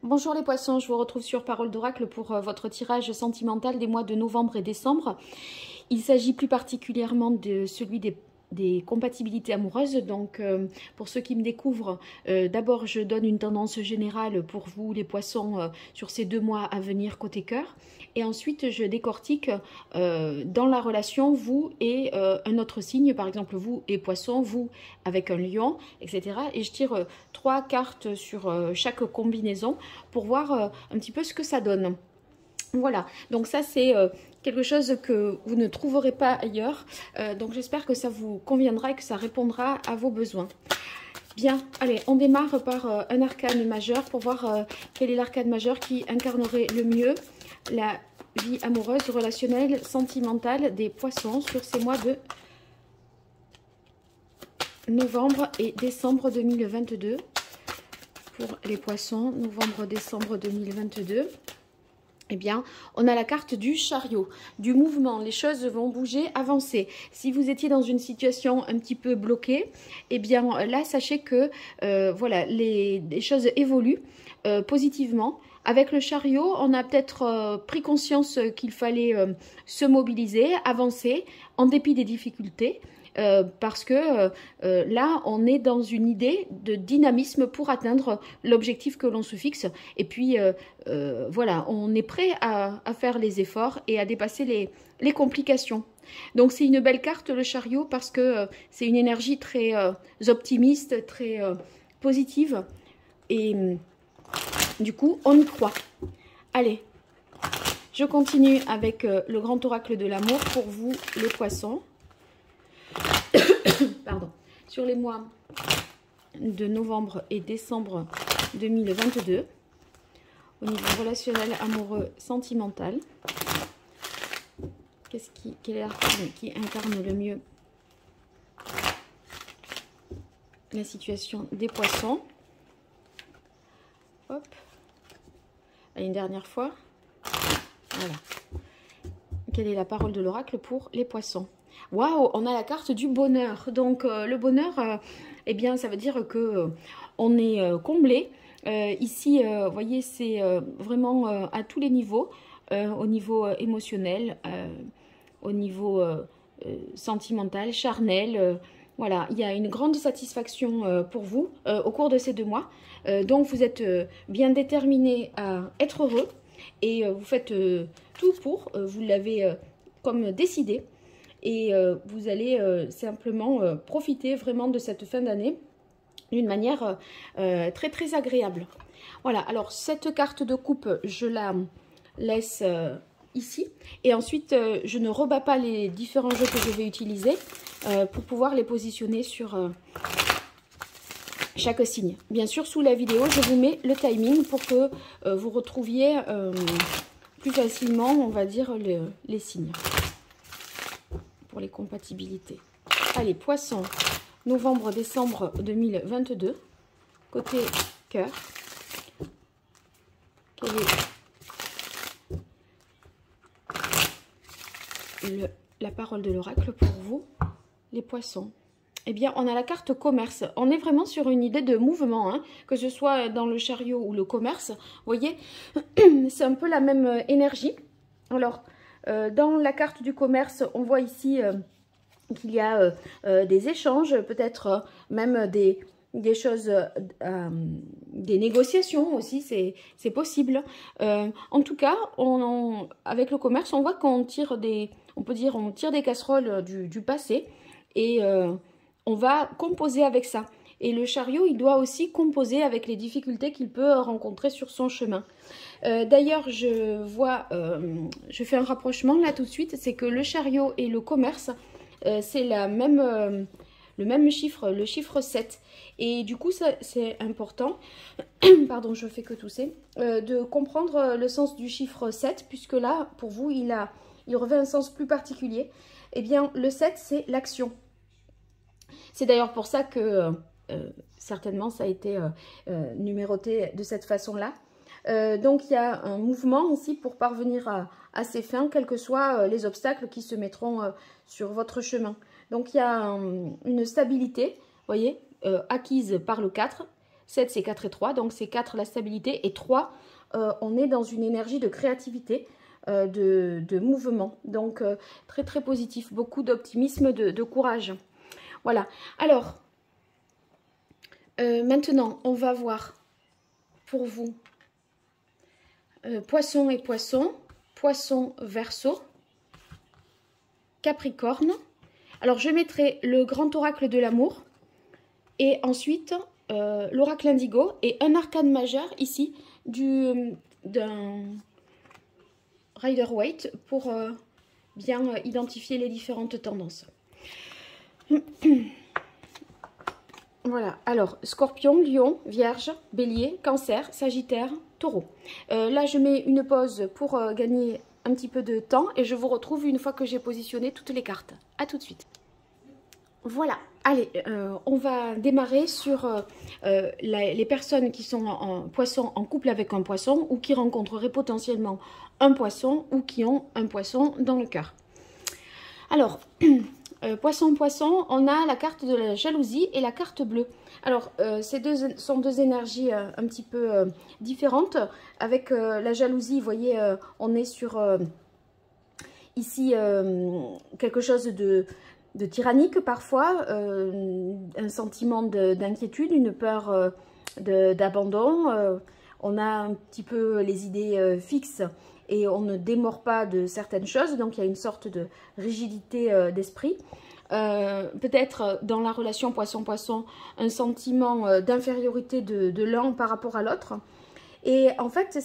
Bonjour les poissons, je vous retrouve sur Parole d'Oracle pour votre tirage sentimental des mois de novembre et décembre. Il s'agit plus particulièrement de celui des compatibilités amoureuses. Donc pour ceux qui me découvrent, d'abord je donne une tendance générale pour vous les poissons sur ces 2 mois à venir côté cœur. Et ensuite je décortique dans la relation vous et un autre signe, par exemple vous et poisson, vous avec un lion, etc. Et je tire 3 cartes sur chaque combinaison pour voir un petit peu ce que ça donne. Voilà, donc ça c'est quelque chose que vous ne trouverez pas ailleurs. Donc j'espère que ça vous conviendra et que ça répondra à vos besoins. Bien, allez, on démarre par un arcane majeur pour voir quel est l'arcane majeur qui incarnerait le mieux la vie amoureuse, relationnelle, sentimentale des poissons sur ces mois de novembre et décembre 2022. Pour les poissons, novembre-décembre 2022. Eh bien, on a la carte du chariot, du mouvement. Les choses vont bouger, avancer. Si vous étiez dans une situation un petit peu bloquée, eh bien là, sachez que voilà, les choses évoluent positivement. Avec le chariot, on a peut-être pris conscience qu'il fallait se mobiliser, avancer, en dépit des difficultés. Parce que là, on est dans une idée de dynamisme pour atteindre l'objectif que l'on se fixe. Et puis, voilà, on est prêt à faire les efforts et à dépasser les complications. Donc, c'est une belle carte, le chariot, parce que c'est une énergie très optimiste, très positive. Et du coup, on y croit. Allez, je continue avec le grand oracle de l'amour pour vous, les poissons. Pardon, sur les mois de novembre et décembre 2022, au niveau relationnel, amoureux, sentimental, quel est l'arcane qui incarne le mieux la situation des poissons? Hop, une dernière fois. Voilà. Quelle est la parole de l'oracle pour les poissons? Waouh, on a la carte du bonheur. Donc le bonheur, eh bien, ça veut dire que on est comblé. Ici, vous voyez, c'est vraiment à tous les niveaux, au niveau émotionnel, au niveau sentimental, charnel. Voilà, il y a une grande satisfaction pour vous au cours de ces 2 mois. Donc vous êtes bien déterminé à être heureux et vous faites tout pour, vous l'avez comme décidé. Et vous allez simplement profiter vraiment de cette fin d'année d'une manière très très agréable. Voilà, alors cette carte de coupe, je la laisse ici. Et ensuite, je ne rebats pas les différents jeux que je vais utiliser pour pouvoir les positionner sur chaque signe. Bien sûr, sous la vidéo, je vous mets le timing pour que vous retrouviez plus facilement, on va dire, les signes. Pour les compatibilités. Allez, poisson, novembre-décembre 2022, côté cœur. Quelle est la parole de l'oracle pour vous, les poissons? Eh bien, on a la carte commerce. On est vraiment sur une idée de mouvement, hein, que ce soit dans le chariot ou le commerce. Vous voyez, c'est un peu la même énergie. Alors, dans la carte du commerce, on voit ici qu'il y a des échanges, peut-être même des choses, des négociations aussi, c'est possible. En tout cas, avec le commerce, on voit qu'on tire on peut dire, on tire des casseroles du passé et on va composer avec ça. Et le chariot, il doit aussi composer avec les difficultés qu'il peut rencontrer sur son chemin. D'ailleurs, je fais un rapprochement là tout de suite, c'est que le chariot et le commerce, c'est le même chiffre, le chiffre 7. Et du coup, c'est important, pardon, je fais que tousser, de comprendre le sens du chiffre 7, puisque là, pour vous, il revêt un sens plus particulier. Eh bien, le 7, c'est l'action. C'est d'ailleurs pour ça que certainement ça a été numéroté de cette façon-là. Donc il y a un mouvement aussi pour parvenir à ces fins, quels que soient les obstacles qui se mettront sur votre chemin. Donc il y a une stabilité, vous voyez, acquise par le 4, 7, c'est 4 et 3. Donc, c'est 4, la stabilité. Et 3, on est dans une énergie de créativité, de mouvement. Donc, très, très positif. Beaucoup d'optimisme, de courage. Voilà. Alors, maintenant, on va voir pour vous Poisson et Poisson, Poisson Verseau, Capricorne. Alors, je mettrai le grand oracle de l'amour et ensuite l'oracle indigo et un arcane majeur ici d'un Rider-Waite pour bien identifier les différentes tendances. Voilà, alors Scorpion, Lion, Vierge, Bélier, Cancer, Sagittaire, Taureau. Là, je mets une pause pour gagner un petit peu de temps et je vous retrouve une fois que j'ai positionné toutes les cartes. A tout de suite. Voilà, allez, on va démarrer sur les personnes qui sont en poisson, en couple avec un poisson ou qui rencontreraient potentiellement un poisson ou qui ont un poisson dans le cœur. Alors, poisson, on a la carte de la jalousie et la carte bleue. Alors, ces deux sont deux énergies un petit peu différentes. Avec la jalousie, vous voyez, on est sur ici quelque chose de tyrannique parfois, un sentiment d'inquiétude, une peur d'abandon. On a un petit peu les idées fixes et on ne démord pas de certaines choses, donc il y a une sorte de rigidité d'esprit. Peut-être dans la relation poisson-poisson, un sentiment d'infériorité de l'un par rapport à l'autre. Et en fait,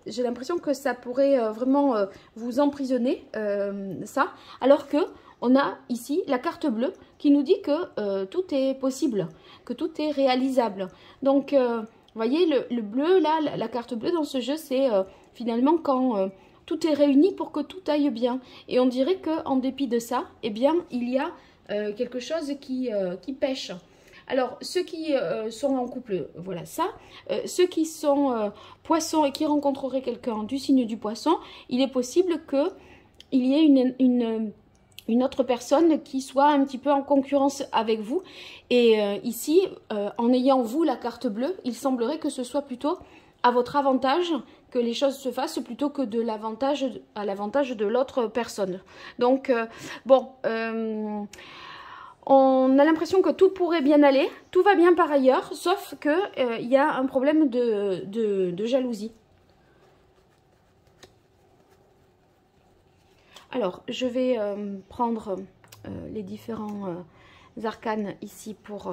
j'ai l'impression que ça pourrait vraiment vous emprisonner, ça, alors que on a ici la carte bleue qui nous dit que tout est possible, que tout est réalisable. Donc, vous voyez, le bleu, là, la carte bleue dans ce jeu, c'est finalement quand tout est réuni pour que tout aille bien. Et on dirait qu'en dépit de ça, eh bien, il y a quelque chose qui pêche. Alors, ceux qui sont en couple, voilà ça. Ceux qui sont poissons et qui rencontreraient quelqu'un du signe du poisson, il est possible qu'il y ait une autre personne qui soit un petit peu en concurrence avec vous. Et ici, en ayant vous la carte bleue, il semblerait que ce soit plutôt à votre avantage que les choses se fassent plutôt que à l'avantage de l'autre personne. Donc, bon, on a l'impression que tout pourrait bien aller, tout va bien par ailleurs, sauf qu'il y a un problème de jalousie. Alors, je vais prendre les différents arcanes ici pour...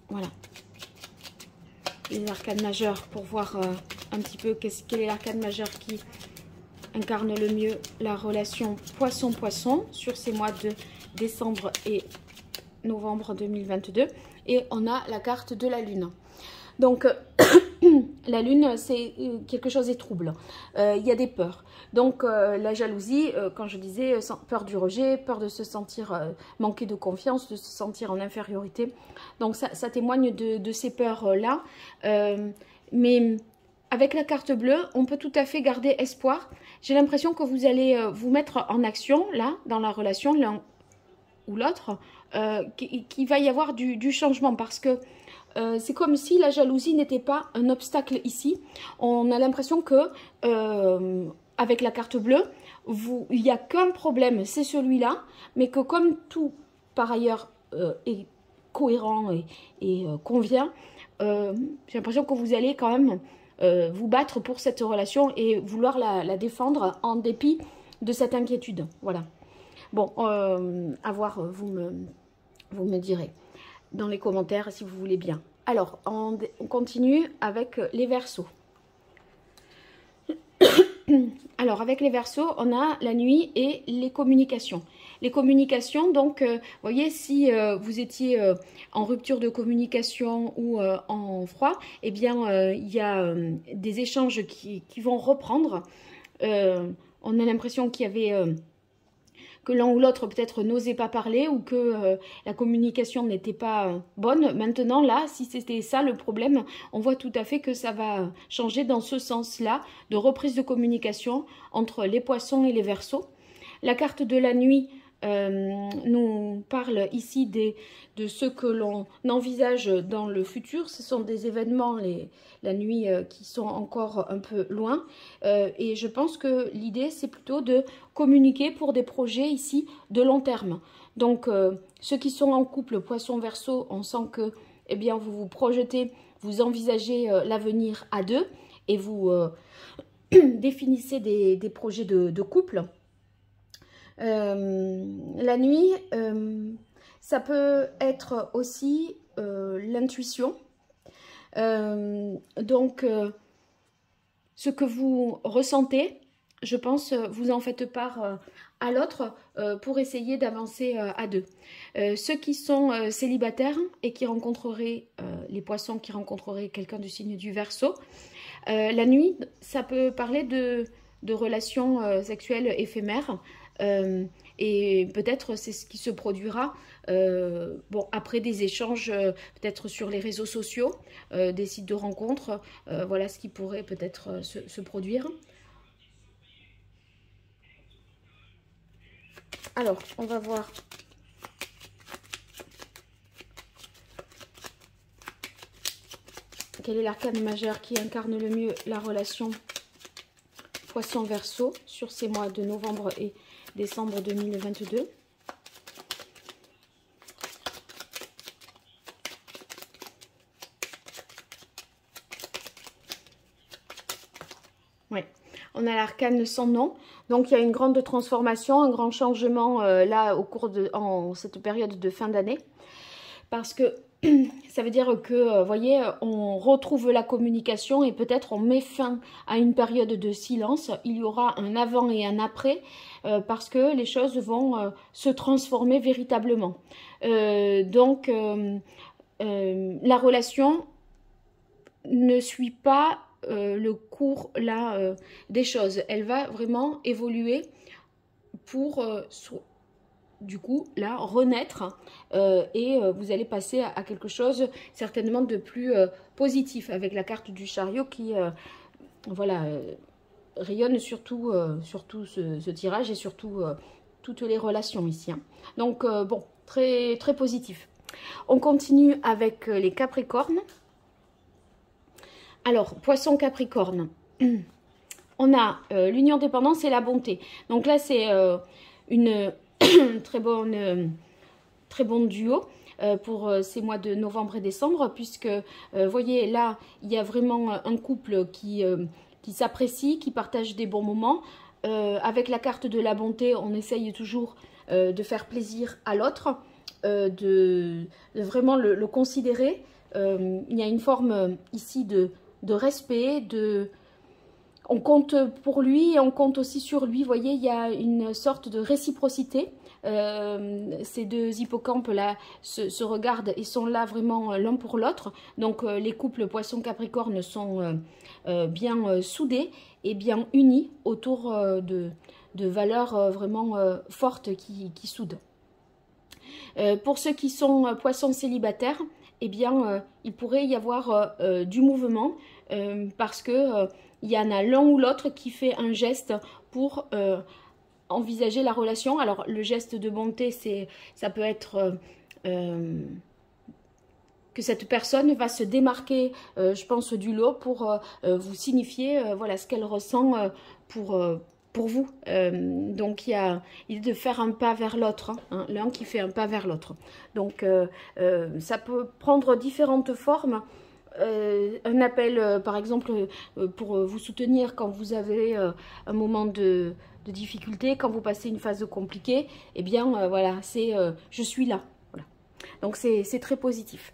voilà. Les arcanes majeures pour voir un petit peu quel est l'arcane majeur qui incarne le mieux la relation poisson-poisson sur ces mois de décembre et novembre 2022. Et on a la carte de la lune. Donc, la lune, c'est quelque chose de trouble. Il y a des peurs. Donc, la jalousie, quand je disais, peur du rejet, peur de se sentir manquer de confiance, de se sentir en infériorité. Donc, ça témoigne de ces peurs-là. Mais avec la carte bleue, on peut tout à fait garder espoir. J'ai l'impression que vous allez vous mettre en action, là, dans la relation, l'un ou l'autre, qu'il va y avoir du changement parce que c'est comme si la jalousie n'était pas un obstacle ici. On a l'impression que avec la carte bleue, il n'y a qu'un problème, c'est celui-là, mais que comme tout par ailleurs est cohérent et convient, j'ai l'impression que vous allez quand même vous battre pour cette relation et vouloir la défendre en dépit de cette inquiétude. Voilà. Bon, à voir, vous me direz dans les commentaires si vous voulez bien. Alors, on continue avec les Verseaux. Alors, avec les Verseaux, on a la nuit et les communications. Les communications, donc, vous voyez, si vous étiez en rupture de communication ou en froid, eh bien, il y a des échanges qui vont reprendre. On a l'impression qu'il y avait... que l'un ou l'autre peut-être n'osait pas parler ou que la communication n'était pas bonne. Maintenant, là, si c'était ça le problème, on voit tout à fait que ça va changer dans ce sens-là, de reprise de communication entre les Poissons et les Verseaux. La carte de la nuit, nous parle ici de ce que l'on envisage dans le futur. Ce sont des événements, la nuit, qui sont encore un peu loin. Et je pense que l'idée, c'est plutôt de communiquer pour des projets ici de long terme. Donc, ceux qui sont en couple Poisson-Verseau, on sent que eh bien, vous vous projetez, vous envisagez l'avenir à deux et vous définissez des projets de couple. La nuit, ça peut être aussi l'intuition. Donc, ce que vous ressentez, je pense, vous en faites part à l'autre pour essayer d'avancer à deux. Ceux qui sont célibataires et qui rencontreraient, les poissons qui rencontreraient quelqu'un du signe du Verseau, la nuit, ça peut parler de relations sexuelles éphémères. Et peut-être c'est ce qui se produira bon, après des échanges peut-être sur les réseaux sociaux, des sites de rencontres. Voilà ce qui pourrait peut-être se produire. Alors, on va voir. Quel est l'arcane majeur qui incarne le mieux la relation Poisson-Verseau sur ces mois de novembre et décembre 2022. Ouais, on a l'arcane sans nom. Donc il y a une grande transformation, un grand changement là au cours en cette période de fin d'année. Parce que ça veut dire que, vous voyez, on retrouve la communication et peut-être on met fin à une période de silence. Il y aura un avant et un après parce que les choses vont se transformer véritablement. Donc, la relation ne suit pas le cours là des choses. Elle va vraiment évoluer pour du coup, là, renaître et vous allez passer à quelque chose certainement de plus positif avec la carte du chariot qui, voilà, rayonne surtout ce tirage et surtout toutes les relations ici. Hein. Donc, bon, très, très positif. On continue avec les Capricornes. Alors, Poisson Capricorne, on a l'union dépendance et la bonté. Donc là, c'est une très bon duo pour ces mois de novembre et décembre, puisque vous voyez là il y a vraiment un couple qui s'apprécie, qui partage des bons moments. Avec la carte de la bonté, on essaye toujours de faire plaisir à l'autre, de vraiment le considérer. Il y a une forme ici de respect, on compte pour lui et on compte aussi sur lui. Vous voyez, il y a une sorte de réciprocité. Ces deux hippocampes là se regardent et sont là vraiment l'un pour l'autre. Donc les couples Poisson-Capricorne sont bien soudés et bien unis autour de valeurs vraiment fortes qui soudent. Pour ceux qui sont poissons célibataires, eh bien, il pourrait y avoir du mouvement parce que il y en a l'un ou l'autre qui fait un geste pour envisager la relation. Alors, le geste de bonté, ça peut être que cette personne va se démarquer, je pense, du lot pour vous signifier voilà, ce qu'elle ressent pour vous. Donc, il y a l'idée de faire un pas vers l'autre, hein, l'un qui fait un pas vers l'autre. Donc, ça peut prendre différentes formes. Un appel, par exemple, pour vous soutenir quand vous avez un moment de difficulté, quand vous passez une phase compliquée, eh bien, voilà, c'est je suis là. Voilà. Donc, c'est très positif.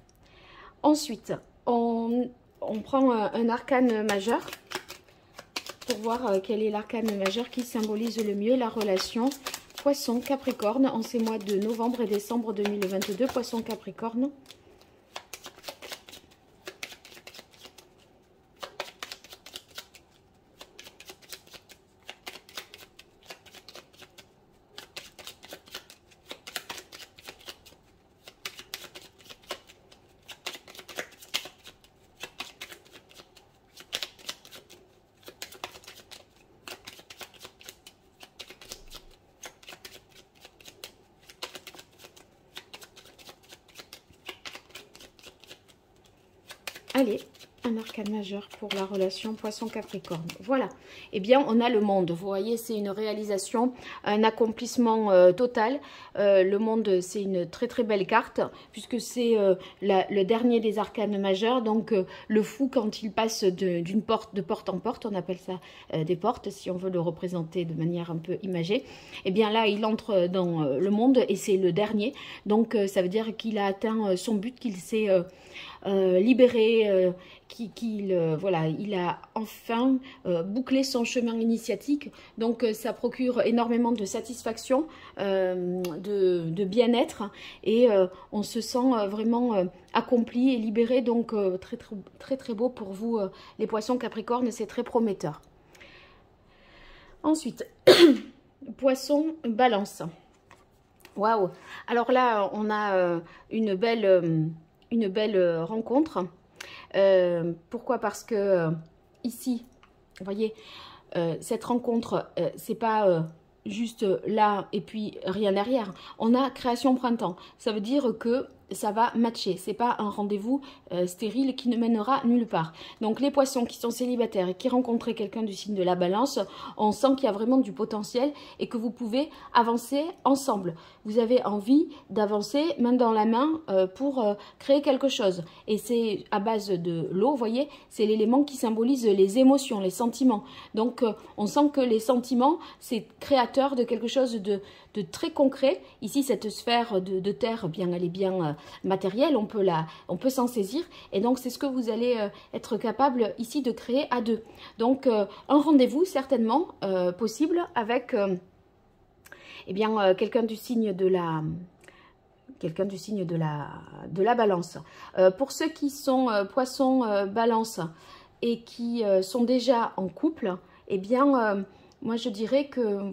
Ensuite, on prend un arcane majeur pour voir quel est l'arcane majeur qui symbolise le mieux la relation Poisson-Capricorne en ces mois de novembre et décembre 2022. Poisson-Capricorne. Allez, un arcane majeur pour la relation Poisson-Capricorne. Voilà. Eh bien, on a le monde. Vous voyez, c'est une réalisation, un accomplissement total. Le monde, c'est une très très belle carte, puisque c'est le dernier des arcanes majeurs. Donc, le fou, quand il passe de porte en porte, on appelle ça des portes, si on veut le représenter de manière un peu imagée. Eh bien, là, il entre dans le monde et c'est le dernier. Donc, ça veut dire qu'il a atteint son but, qu'il s'est libéré, voilà, il a enfin bouclé son chemin initiatique. Donc ça procure énormément de satisfaction, de bien-être, et on se sent vraiment accompli et libéré. Donc très très très très beau pour vous les poissons Capricorne, c'est très prometteur. Ensuite poisson Balance. Waouh, alors là on a une belle rencontre. Pourquoi? Parce que ici, vous voyez, cette rencontre, c'est pas juste là et puis rien derrière. On a création printemps. Ça veut dire que ça va matcher. C'est pas un rendez-vous stérile qui ne mènera nulle part. Donc les poissons qui sont célibataires et qui rencontrent quelqu'un du signe de la Balance, on sent qu'il y a vraiment du potentiel et que vous pouvez avancer ensemble. Vous avez envie d'avancer main dans la main pour créer quelque chose. Et c'est à base de l'eau, vous voyez, c'est l'élément qui symbolise les émotions, les sentiments. Donc on sent que les sentiments, c'est créateur de quelque chose de très concret. Ici, cette sphère de terre, bien, elle est bien matérielle, on peut s'en saisir. Et donc, c'est ce que vous allez être capable ici de créer à deux. Donc, un rendez-vous certainement possible avec eh bien, quelqu'un du signe de la... de la Balance. Pour ceux qui sont poissons Balance et qui sont déjà en couple, eh bien, moi je dirais que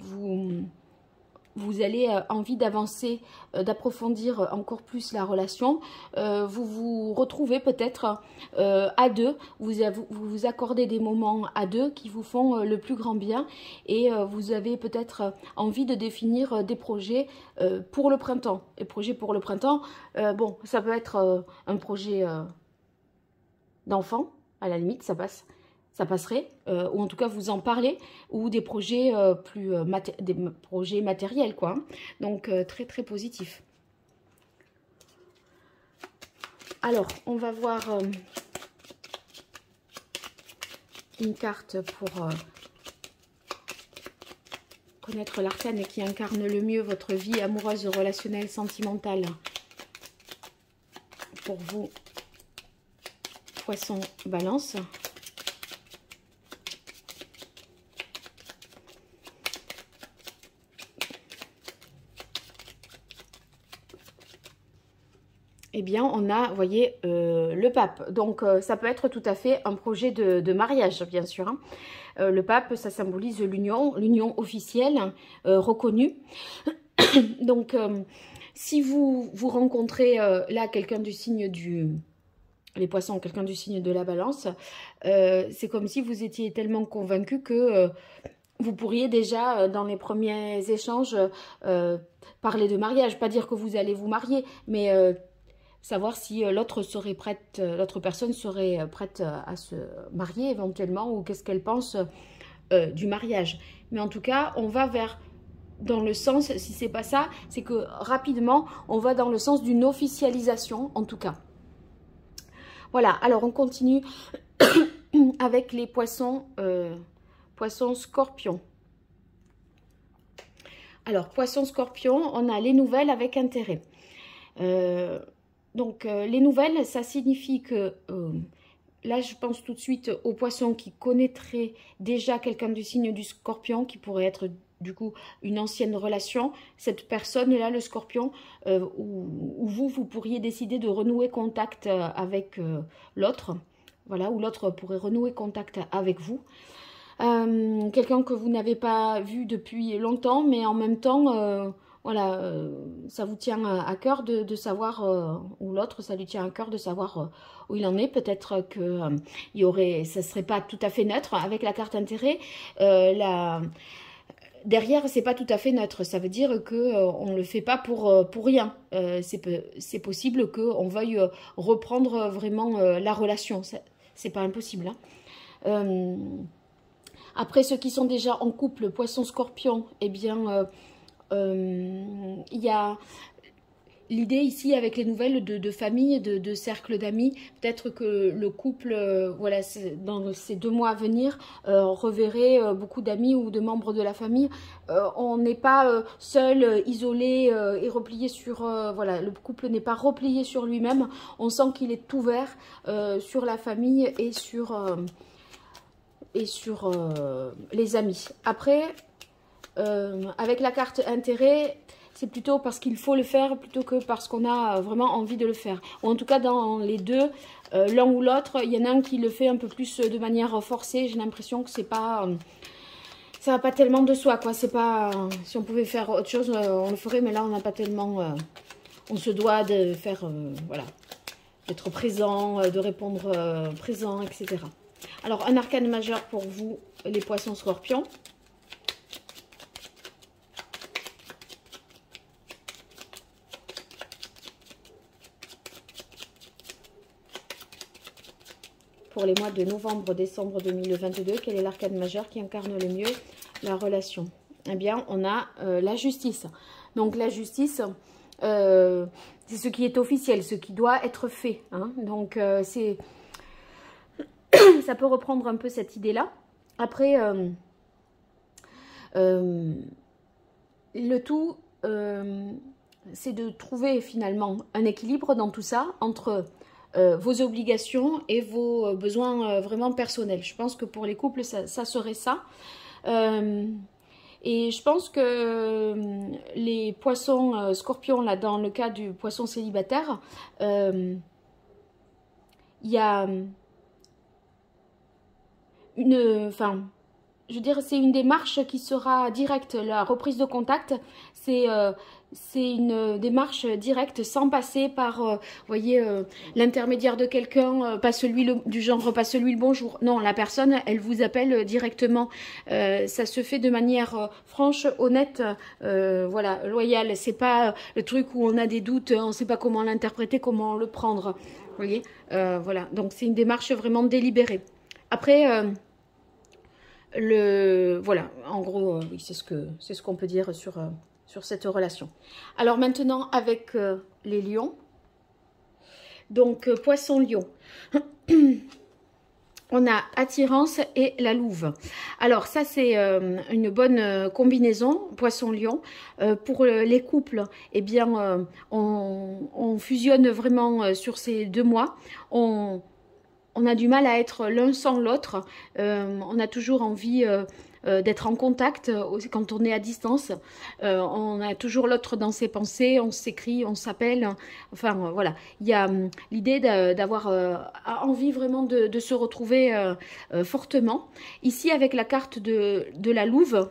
vous allez envie d'avancer, d'approfondir encore plus la relation. Vous vous retrouvez peut-être à deux, vous accordez des moments à deux qui vous font le plus grand bien, et vous avez peut-être envie de définir des projets pour le printemps. Et projets pour le printemps, bon, ça peut être un projet d'enfant, à la limite, ça passerait, ou en tout cas vous en parlez, ou des projets des projets matériels, quoi. Donc très très positif. Alors on va voir une carte pour connaître l'arcane qui incarne le mieux votre vie amoureuse, relationnelle, sentimentale. Pour vous, poisson Balance. Eh bien, on a, vous voyez, le pape. Donc, ça peut être tout à fait un projet de mariage, bien sûr. Hein. Le pape, ça symbolise l'union officielle, reconnue. Donc, si vous rencontrez là quelqu'un du signe les poissons, quelqu'un du signe de la Balance, c'est comme si vous étiez tellement convaincu que vous pourriez déjà, dans les premiers échanges, parler de mariage. Pas dire que vous allez vous marier, mais savoir si l'autre personne serait prête à se marier éventuellement, ou qu'est-ce qu'elle pense du mariage. Mais en tout cas, on va dans le sens, si c'est pas ça, c'est que rapidement, on va dans le sens d'une officialisation, en tout cas. Voilà, alors on continue avec les poissons, poissons scorpions. Alors, poissons scorpions, on a les nouvelles avec intérêt. Donc, les nouvelles, ça signifie que, là, je pense tout de suite aux poissons qui connaîtraient déjà quelqu'un du signe du scorpion, qui pourrait être, du coup, une ancienne relation. Cette personne-là, le scorpion, où vous pourriez décider de renouer contact avec l'autre. Voilà, ou l'autre pourrait renouer contact avec vous. Quelqu'un que vous n'avez pas vu depuis longtemps, mais en même temps... voilà, ça vous tient à cœur de savoir, ou l'autre, ça lui tient à cœur de savoir où il en est. Peut-être que ça serait pas tout à fait neutre avec la carte intérêt. derrière, c'est pas tout à fait neutre. Ça veut dire que on ne le fait pas pour rien. C'est possible qu'on veuille reprendre vraiment la relation. C'est pas impossible. Hein. Après, ceux qui sont déjà en couple, Poisson-Scorpion, eh bien, il y a l'idée ici avec les nouvelles de famille, de cercle d'amis. Peut-être que le couple, voilà, dans ces 2 mois à venir, reverrait beaucoup d'amis ou de membres de la famille. On n'est pas seul, isolé et replié sur... voilà, le couple n'est pas replié sur lui-même. On sent qu'il est ouvert sur la famille et sur les amis. Après, avec la carte intérêt, c'est plutôt parce qu'il faut le faire plutôt que parce qu'on a vraiment envie de le faire. Ou en tout cas, dans les deux, l'un ou l'autre, il y en a un qui le fait un peu plus de manière forcée. J'ai l'impression que c'est pas... ça va pas tellement de soi, quoi. C'est pas... si on pouvait faire autre chose, on le ferait, mais là, on n'a pas tellement... on se doit de faire... voilà. D'être présent, de répondre présent, etc. Alors, un arcane majeur pour vous, les poissons-scorpions. Pour les mois de novembre-décembre 2022, quel est l'arcane majeur qui incarne le mieux la relation? Eh bien, on a la justice. Donc, la justice, c'est ce qui est officiel, ce qui doit être fait. Hein. Donc, c'est... ça peut reprendre un peu cette idée-là. Après, le tout, c'est de trouver finalement un équilibre dans tout ça entre... vos obligations et vos besoins vraiment personnels. Je pense que pour les couples, ça serait ça. Et je pense que les poissons scorpions, là, dans le cas du poisson célibataire, il y a une... Enfin, je veux dire, c'est une démarche qui sera directe. La reprise de contact, c'est une démarche directe sans passer par, vous voyez, l'intermédiaire de quelqu'un, pas celui du genre, pas celui le bonjour. Non, la personne, elle vous appelle directement. Ça se fait de manière franche, honnête, voilà, loyale. C'est pas le truc où on a des doutes, on ne sait pas comment l'interpréter, comment le prendre. Vous voyez, voilà. Donc c'est une démarche vraiment délibérée. Après, voilà, en gros, oui, c'est ce qu'on peut dire sur cette relation. Alors maintenant, avec les lions, donc poisson-lion, on a attirance et la louve. Alors ça, c'est une bonne combinaison, poisson-lion. Pour les couples, eh bien, on fusionne vraiment sur ces 2 mois. On a du mal à être l'un sans l'autre. On a toujours envie d'être en contact quand on est à distance. On a toujours l'autre dans ses pensées. On s'écrit, on s'appelle. Enfin, voilà. Il y a l'idée d'avoir envie vraiment de se retrouver fortement. Ici, avec la carte de la louve,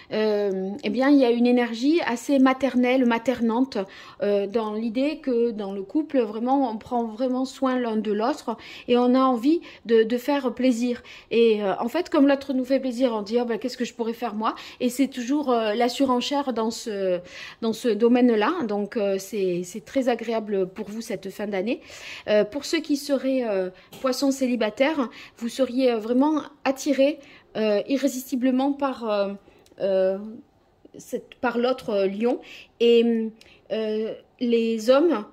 eh bien, il y a une énergie assez maternelle, maternante, dans l'idée que dans le couple, vraiment, on prend vraiment soin l'un de l'autre et on a envie de faire plaisir. Et en fait, comme l'autre nous fait plaisir, on dit, oh, ben, qu'est-ce que je pourrais faire moi? Et c'est toujours la surenchère dans ce domaine-là. Donc, c'est très agréable pour vous cette fin d'année. Pour ceux qui seraient poissons célibataires, vous seriez vraiment attirés irrésistiblement par l'autre lion, et les hommes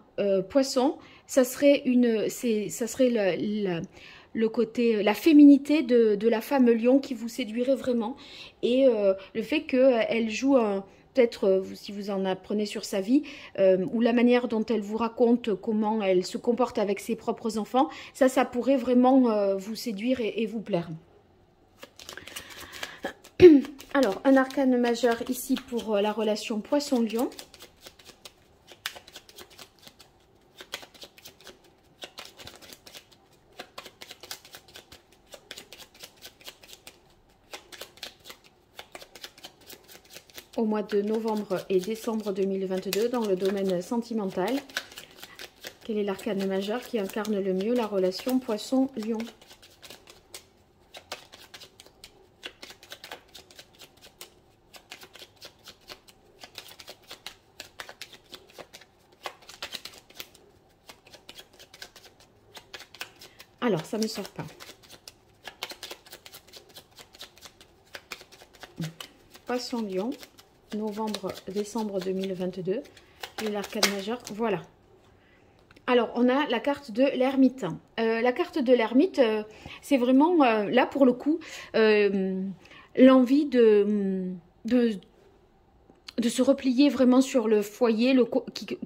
poissons, ça serait le côté, la féminité de la femme lion qui vous séduirait vraiment, et le fait qu'elle joue peut-être si vous en apprenez sur sa vie, ou la manière dont elle vous raconte comment elle se comporte avec ses propres enfants, ça pourrait vraiment vous séduire et vous plaire. Alors, un arcane majeur ici pour la relation poisson-lion. Au mois de novembre et décembre 2022, dans le domaine sentimental. Quel est l'arcane majeur qui incarne le mieux la relation poisson-lion ? Alors, ça ne me sort pas. Poisson Lion, novembre-décembre 2022. Et l'arcade majeur, voilà. Alors, on a la carte de l'ermite. La carte de l'ermite, c'est vraiment, là pour le coup, l'envie de se replier vraiment sur le foyer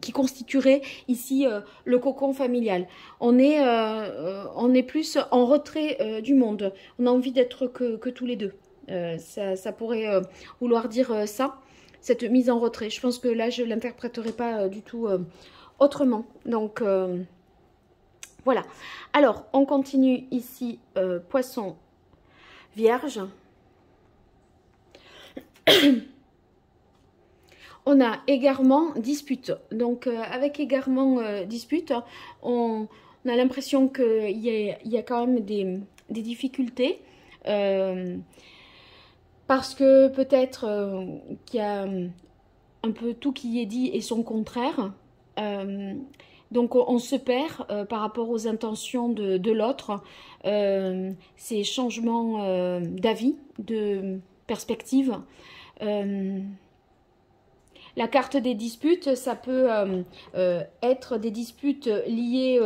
qui constituerait ici le cocon familial. On est plus en retrait du monde. On a envie d'être que tous les deux. Ça pourrait vouloir dire ça, cette mise en retrait. Je pense que là, je ne l'interpréterai pas du tout autrement. Donc, voilà. Alors, on continue ici, poisson vierge. On a égarement dispute. Donc, avec égarement dispute, on a l'impression qu'il y a quand même des difficultés. Parce que peut-être qu'il y a un peu tout qui est dit et son contraire. Donc on se perd par rapport aux intentions de l'autre. Ces changements d'avis, de perspective. La carte des disputes, ça peut être des disputes liées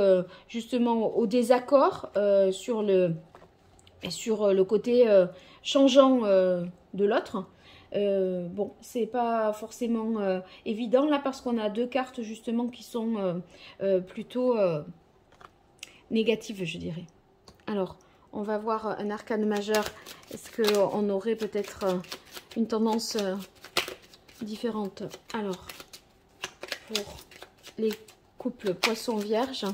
justement au désaccord sur le côté changeant de l'autre. Bon, c'est pas forcément évident là parce qu'on a deux cartes justement qui sont plutôt négatives, je dirais. Alors, on va voir un arcane majeur. Est-ce qu'on aurait peut-être une tendance différente? Alors, pour les couples poisson-vierge,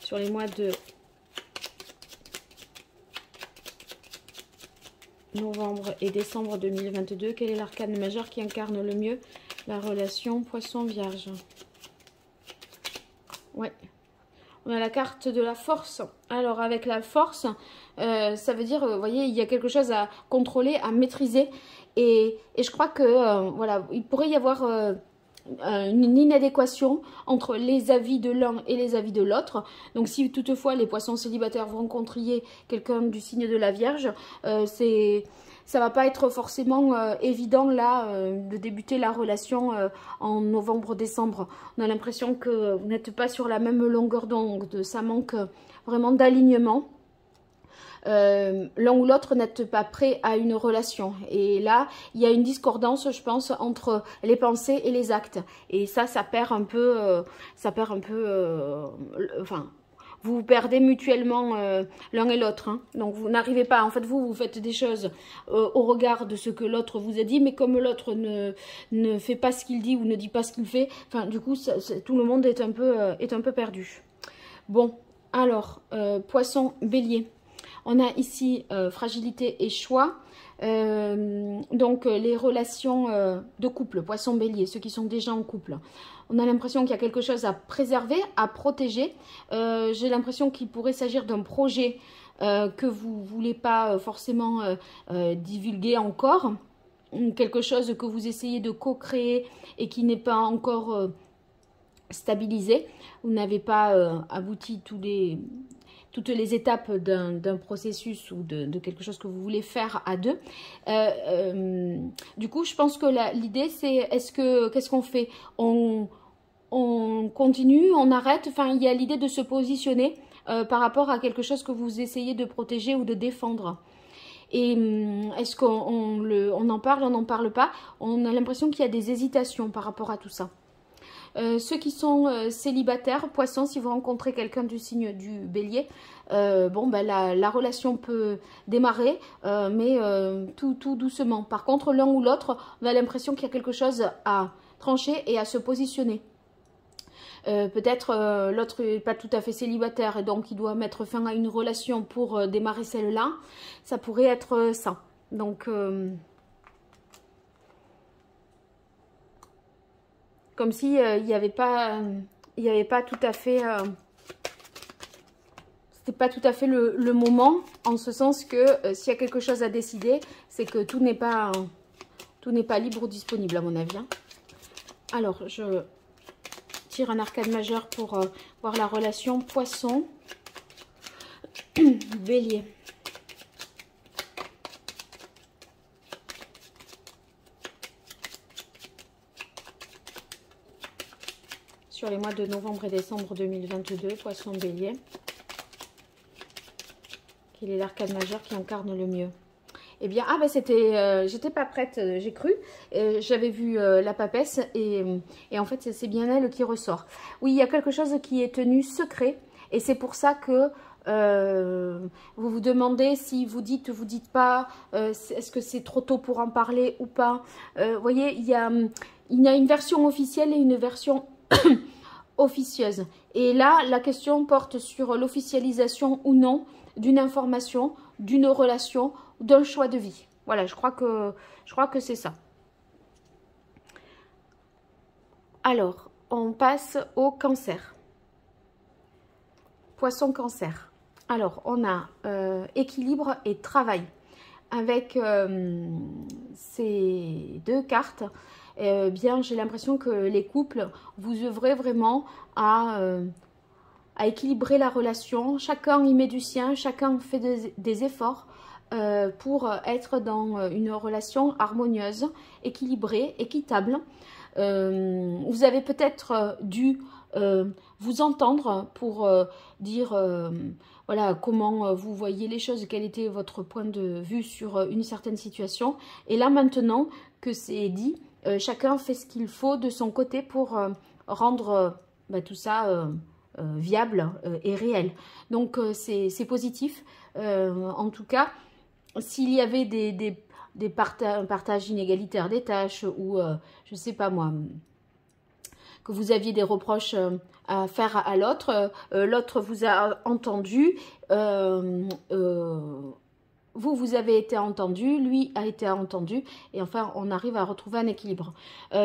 sur les mois de novembre et décembre 2022, quel est l'arcane majeur qui incarne le mieux la relation poisson-vierge? Ouais, on a la carte de la force. Alors avec la force, ça veut dire, vous voyez, il y a quelque chose à contrôler, à maîtriser. Et je crois que, voilà, il pourrait y avoir une inadéquation entre les avis de l'un et les avis de l'autre. Donc si toutefois les poissons célibataires vous rencontriez quelqu'un du signe de la Vierge, ça va pas être forcément évident là de débuter la relation en novembre-décembre. On a l'impression que vous n'êtes pas sur la même longueur d'onde, ça manque vraiment d'alignement. L'un ou l'autre n'êtes pas prêt à une relation. Et là, il y a une discordance, je pense, entre les pensées et les actes. Et ça perd un peu, enfin, vous perdez mutuellement l'un et l'autre. Hein. Donc, vous n'arrivez pas, en fait, vous faites des choses au regard de ce que l'autre vous a dit, mais comme l'autre ne fait pas ce qu'il dit ou ne dit pas ce qu'il fait, enfin, du coup, tout le monde est un peu perdu. Bon, alors, poisson bélier. On a ici fragilité et choix. Donc les relations de couple, poisson bélier, ceux qui sont déjà en couple. On a l'impression qu'il y a quelque chose à préserver, à protéger. J'ai l'impression qu'il pourrait s'agir d'un projet que vous ne voulez pas forcément divulguer encore. Quelque chose que vous essayez de co-créer et qui n'est pas encore stabilisé. Vous n'avez pas abouti toutes les étapes d'un processus ou de quelque chose que vous voulez faire à deux. Du coup, je pense que l'idée, c'est qu'est-ce qu'on fait? On continue, on arrête. Enfin, il y a l'idée de se positionner par rapport à quelque chose que vous essayez de protéger ou de défendre. Et est-ce qu'on en parle, on n'en parle pas? On a l'impression qu'il y a des hésitations par rapport à tout ça. Ceux qui sont célibataires, poissons, si vous rencontrez quelqu'un du signe du bélier, bon, ben, la relation peut démarrer, mais tout doucement. Par contre, l'un ou l'autre, on a l'impression qu'il y a quelque chose à trancher et à se positionner. Peut-être l'autre n'est pas tout à fait célibataire et donc il doit mettre fin à une relation pour démarrer celle-là. Ça pourrait être ça. Donc... comme si il n'y avait pas tout à fait, c'était pas tout à fait le moment, en ce sens que s'il y a quelque chose à décider, c'est que tout n'est pas libre ou disponible à mon avis. Hein. Alors, je tire un arcane majeur pour voir la relation poisson, bélier. Sur les mois de novembre et décembre 2022, poisson, bélier. Quel est l'arcane majeur qui incarne le mieux? Eh bien, ah ben c'était, j'étais pas prête, j'ai cru. J'avais vu la papesse et en fait, c'est bien elle qui ressort. Oui, il y a quelque chose qui est tenu secret et c'est pour ça que vous vous demandez si vous dites pas, est-ce que c'est trop tôt pour en parler ou pas. Vous voyez, il y a une version officielle et une version officieuse. Et là, la question porte sur l'officialisation ou non d'une information, d'une relation, d'un choix de vie. Voilà, je crois que c'est ça. Alors, on passe au cancer. Poisson cancer. Alors, on a équilibre et travail. Avec ces deux cartes, bien, j'ai l'impression que les couples, vous œuvrez vraiment à équilibrer la relation. Chacun y met du sien, chacun fait des efforts pour être dans une relation harmonieuse, équilibrée, équitable. Vous avez peut-être dû vous entendre pour dire voilà comment vous voyez les choses, quel était votre point de vue sur une certaine situation. Et là maintenant que c'est dit, chacun fait ce qu'il faut de son côté pour rendre tout ça viable et réel. Donc c'est positif. En tout cas, s'il y avait des partages inégalitaires des tâches ou je ne sais pas moi, que vous aviez des reproches à faire à l'autre, l'autre vous a entendu, vous avez été entendu, lui a été entendu, et enfin on arrive à retrouver un équilibre.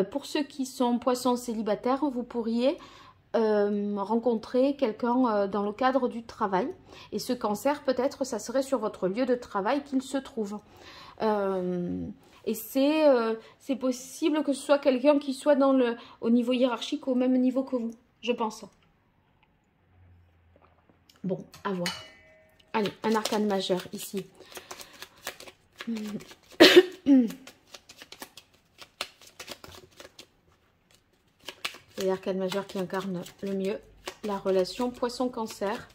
Pour ceux qui sont poissons célibataires, vous pourriez rencontrer quelqu'un dans le cadre du travail, et ce cancer peut-être ça serait sur votre lieu de travail qu'il se trouve. Et c'est possible que ce soit quelqu'un qui soit au niveau hiérarchique au même niveau que vous, je pense. Bon, à voir. Allez, un arcane majeur ici. C'est l'arcane majeur qui incarne le mieux la relation poisson-cancer.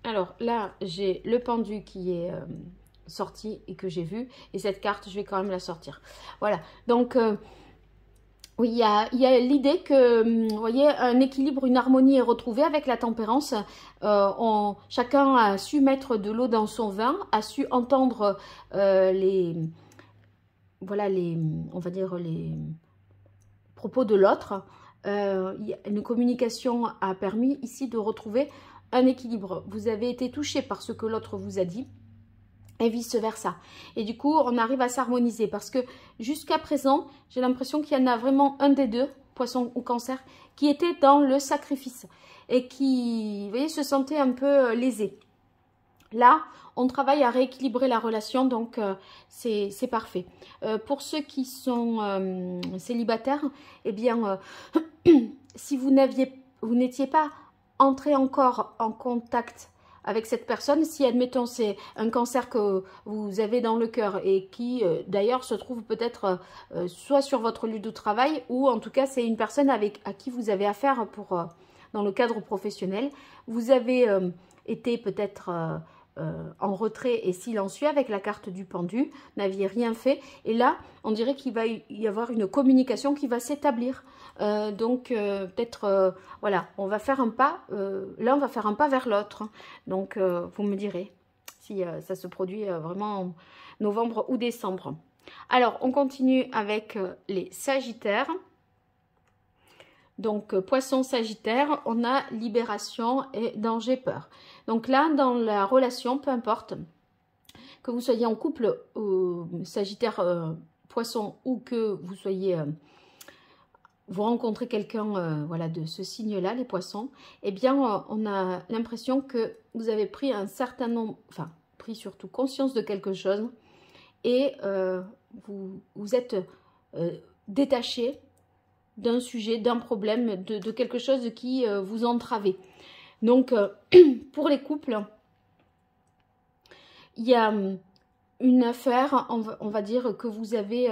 Alors là, j'ai le pendu qui est sorti et que j'ai vu. Et cette carte, je vais quand même la sortir. Voilà. Donc, oui, il y a l'idée que, vous voyez, un équilibre, une harmonie est retrouvée avec la tempérance. Chacun a su mettre de l'eau dans son vin, a su entendre on va dire, les propos de l'autre. Une communication a permis ici de retrouver un équilibre. Vous avez été touché par ce que l'autre vous a dit et vice versa. Et du coup, on arrive à s'harmoniser parce que jusqu'à présent, j'ai l'impression qu'il y en a vraiment un des deux, poisson ou cancer, qui était dans le sacrifice et qui, vous voyez, se sentait un peu lésé. Là, on travaille à rééquilibrer la relation, donc c'est parfait. Pour ceux qui sont célibataires, eh bien, si vous n'étiez pas entré encore en contact avec cette personne, si admettons c'est un cancer que vous avez dans le cœur et qui d'ailleurs se trouve peut-être soit sur votre lieu de travail ou en tout cas c'est une personne à qui vous avez affaire dans le cadre professionnel, vous avez été peut-être en retrait et silencieux avec la carte du pendu, n'aviez rien fait et là on dirait qu'il va y avoir une communication qui va s'établir. Donc peut-être voilà, on va faire un pas, l'un va faire un pas vers l'autre. Donc vous me direz si ça se produit vraiment en novembre ou décembre. Alors on continue avec les sagittaires. Donc poisson sagittaire, on a libération et danger peur. Donc là dans la relation, peu importe que vous soyez en couple sagittaire poisson ou que vous soyez vous rencontrez quelqu'un voilà, de ce signe-là, les poissons, eh bien, on a l'impression que vous avez pris un certain nombre, enfin, pris surtout conscience de quelque chose et vous êtes détaché d'un sujet, d'un problème, de quelque chose qui vous entravait. Donc, pour les couples, il y a une affaire, on va dire, que vous avez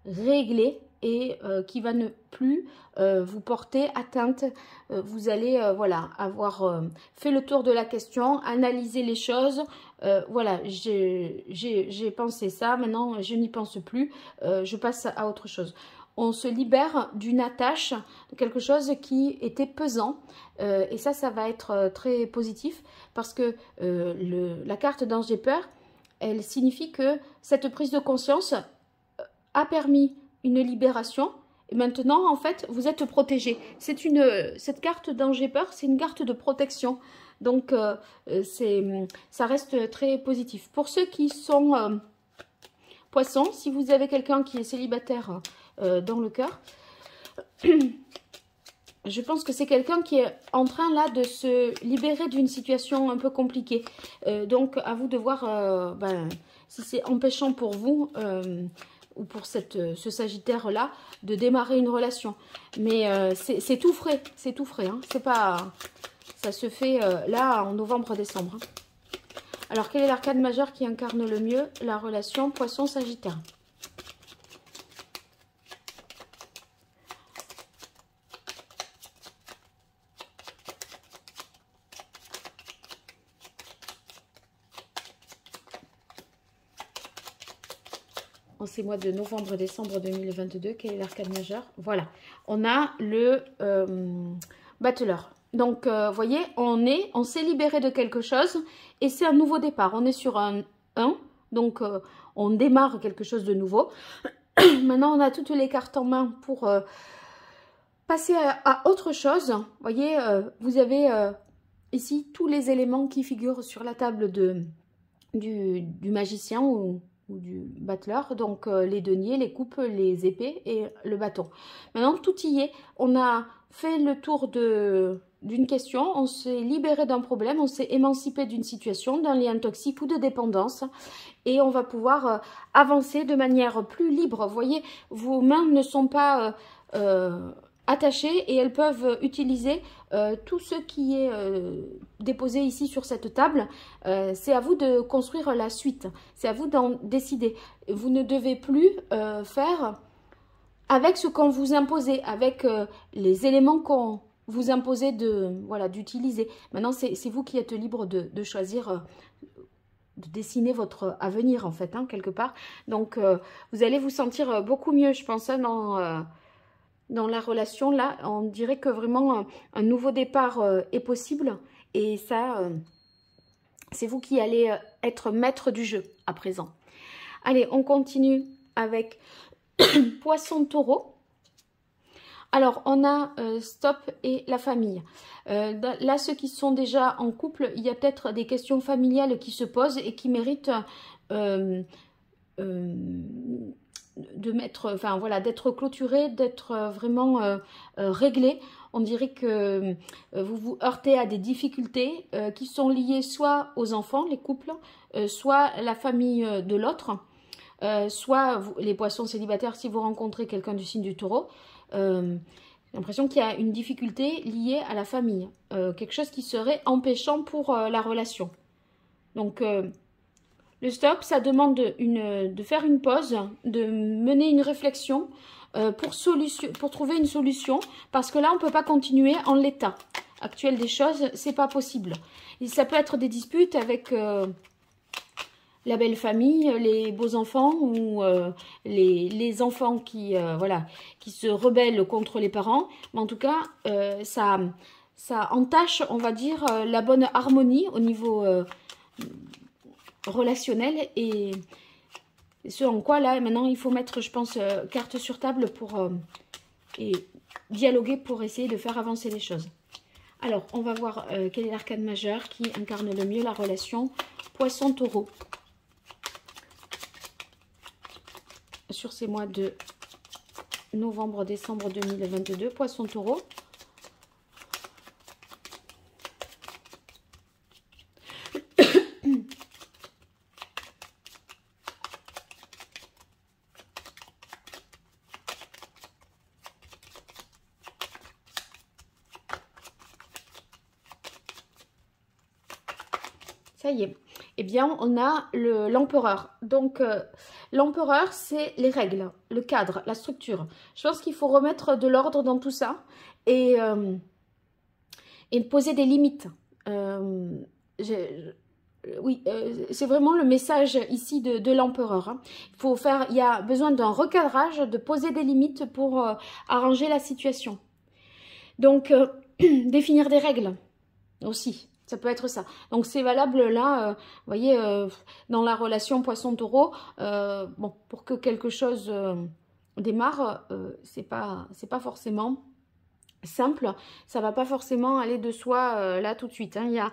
réglée et qui va ne plus vous porter atteinte. Vous allez voilà, avoir fait le tour de la question, analysé les choses. Voilà, j'ai pensé ça, maintenant je n'y pense plus, je passe à autre chose. On se libère d'une attache, de quelque chose qui était pesant. Et ça va être très positif parce que la carte d'Ange des Peurs, elle signifie que cette prise de conscience a permis une libération. Et maintenant, en fait, vous êtes protégé. Cette carte d'Ange des Peurs, c'est une carte de protection. Donc, ça reste très positif. Pour ceux qui sont poissons, si vous avez quelqu'un qui est célibataire dans le cœur, je pense que c'est quelqu'un qui est en train là de se libérer d'une situation un peu compliquée. Donc à vous de voir si c'est empêchant pour vous ou pour ce Sagittaire là de démarrer une relation. Mais c'est tout frais, c'est tout frais. Hein. C'est pas, ça se fait là en novembre-décembre. Hein. Alors quel est l'arcane majeur qui incarne le mieux la relation Poisson-Sagittaire? En ces mois de novembre-décembre 2022, quel est l'arcane majeur? Voilà, on a le battleur. Donc, vous voyez, on s'est libéré de quelque chose et c'est un nouveau départ. On est sur un 1, donc on démarre quelque chose de nouveau. Maintenant, on a toutes les cartes en main pour passer à autre chose. Vous voyez, vous avez ici tous les éléments qui figurent sur la table du magicien ou du battleur, donc les deniers, les coupes, les épées et le bâton. Maintenant, tout y est. On a fait le tour d'une question, on s'est libéré d'un problème, on s'est émancipé d'une situation, d'un lien toxique ou de dépendance et on va pouvoir avancer de manière plus libre. Vous voyez, vos mains ne sont pas attachées et elles peuvent utiliser tout ce qui est déposé ici sur cette table. C'est à vous de construire la suite, c'est à vous d'en décider. Vous ne devez plus faire avec ce qu'on vous imposait, avec les éléments qu'on vous imposait d'utiliser. Maintenant, c'est vous qui êtes libre de choisir, de dessiner votre avenir en fait, hein, quelque part. Donc, vous allez vous sentir beaucoup mieux, je pense, hein, dans la relation. Là, on dirait que vraiment un nouveau départ est possible. Et ça, c'est vous qui allez être maître du jeu à présent. Allez, on continue avec Poisson-Taureau. Alors, on a Stop et la famille. Là, ceux qui sont déjà en couple, il y a peut-être des questions familiales qui se posent et qui méritent d'être clôturées, d'être vraiment réglées. On dirait que vous vous heurtez à des difficultés qui sont liées soit aux enfants, les couples, soit la famille de l'autre, soit les poissons célibataires si vous rencontrez quelqu'un du signe du taureau. J'ai l'impression qu'il y a une difficulté liée à la famille, quelque chose qui serait empêchant pour la relation. Donc, le stop, ça demande de faire une pause, de mener une réflexion pour trouver une solution, parce que là, on ne peut pas continuer en l'état actuel des choses, c'est pas possible. Et ça peut être des disputes avec la belle famille, les beaux enfants ou les enfants qui se rebellent contre les parents. Mais en tout cas, ça entache, on va dire, la bonne harmonie au niveau relationnel. Et ce en quoi, là, maintenant, il faut mettre, je pense, carte sur table pour et dialoguer pour essayer de faire avancer les choses. Alors, on va voir quel est l'arcane majeur qui incarne le mieux la relation Poisson-Taureau sur ces mois de novembre-décembre 2022. Poisson-Taureau. ça y est. Eh bien, on a l'empereur. Donc, l'empereur, c'est les règles, le cadre, la structure. Je pense qu'il faut remettre de l'ordre dans tout ça et poser des limites. Oui, c'est vraiment le message ici de l'empereur. Hein. Il y a besoin d'un recadrage, de poser des limites pour arranger la situation. Donc, définir des règles aussi, ça peut être ça. Donc, c'est valable là, vous voyez, dans la relation poisson-taureau, bon, pour que quelque chose démarre, c'est pas forcément simple. Ça va pas forcément aller de soi là tout de suite. Hein. Il y a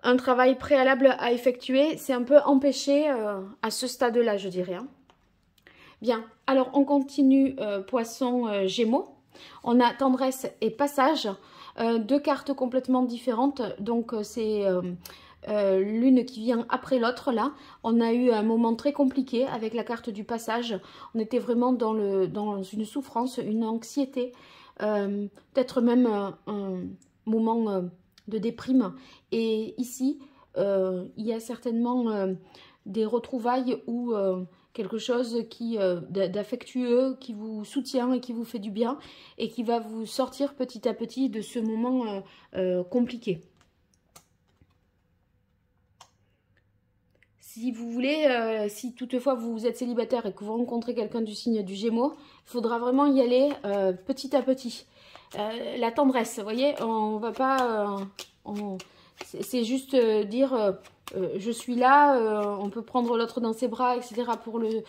un travail préalable à effectuer. C'est un peu empêché à ce stade-là, je dirais. Hein. Bien, alors on continue poisson gémeaux. On a tendresse et passage, deux cartes complètement différentes. Donc c'est l'une qui vient après l'autre là. On a eu un moment très compliqué avec la carte du passage. On était vraiment dans une souffrance, une anxiété, peut-être même un moment de déprime. Et ici, il y a certainement des retrouvailles ou quelque chose d'affectueux qui vous soutient et qui vous fait du bien et qui va vous sortir petit à petit de ce moment compliqué. Si vous voulez, si toutefois vous êtes célibataire et que vous rencontrez quelqu'un du signe du Gémeaux, il faudra vraiment y aller petit à petit. La tendresse, vous voyez, on va pas... c'est juste dire je suis là, on peut prendre l'autre dans ses bras, etc. pour le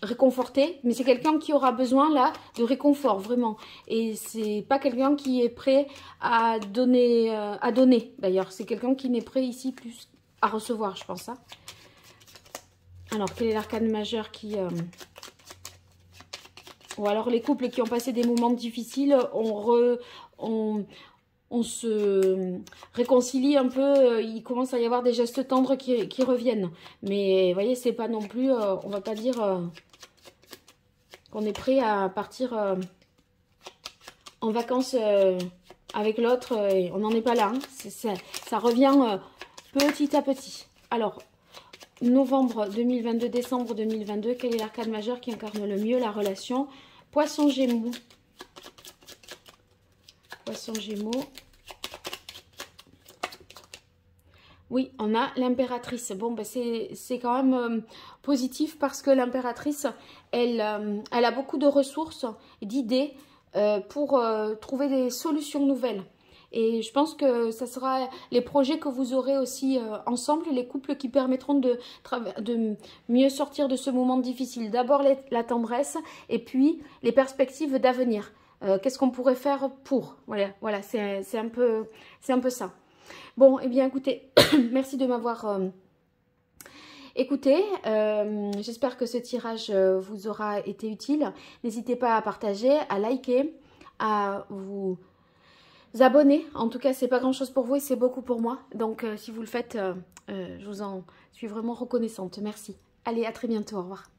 réconforter. Mais c'est quelqu'un qui aura besoin là de réconfort, vraiment. Et c'est pas quelqu'un qui est prêt à donner d'ailleurs. C'est quelqu'un qui n'est prêt ici plus à recevoir, je pense. Hein. Alors, quel est l'arcane majeur qui... Ou alors les couples qui ont passé des moments difficiles, on se réconcilie un peu, il commence à y avoir des gestes tendres qui reviennent. Mais vous voyez, c'est pas non plus, on va pas dire qu'on est prêt à partir en vacances avec l'autre, et on n'en est pas là. Hein. Ça revient petit à petit. Alors, novembre 2022, décembre 2022, quel est l'arcane majeur qui incarne le mieux la relation Poisson Gémeaux. Poisson Gémeaux. Oui, on a l'impératrice. Bon, ben c'est quand même positif parce que l'impératrice, elle a beaucoup de ressources, d'idées pour trouver des solutions nouvelles. Et je pense que ça sera les projets que vous aurez aussi ensemble, les couples qui permettront de mieux sortir de ce moment difficile. D'abord la tendresse et puis les perspectives d'avenir. Qu'est-ce qu'on pourrait faire pour? Voilà, c'est un peu ça. Bon, eh bien écoutez, merci de m'avoir écouté. J'espère que ce tirage vous aura été utile. N'hésitez pas à partager, à liker, à vous abonner. En tout cas, c'est pas grand chose pour vous et c'est beaucoup pour moi. Donc, si vous le faites, je vous en suis vraiment reconnaissante. Merci. Allez, à très bientôt. Au revoir.